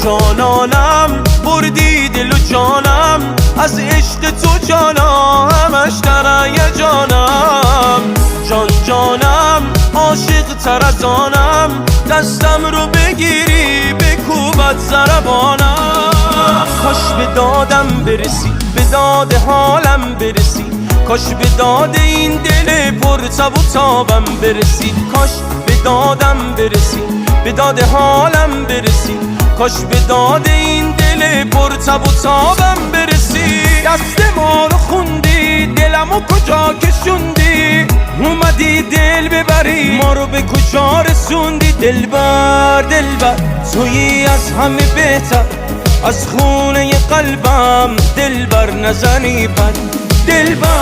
جانانم بردی دل و جانم، از عشق تو جانا همش در جانم. جان جانم عاشق تر از آنم، دستم رو بگیری بکوبت ضربانم. کاش به دادم برسی، به داد حالم برسی، کاش به داد این دل پر تب و تابم برسی. کاش به دادم برسی، به داد حالم برسی، کاش به داد این دل پر تب و تابم برسی. دست ما رو خوندی، دلمو کجا کشوندی، اومدی دل ببری ما رو به کجا رسوندی. دلبر دلبر تویی از همه بهتر، از خونه قلبم دلبر نزنی پر. دلبر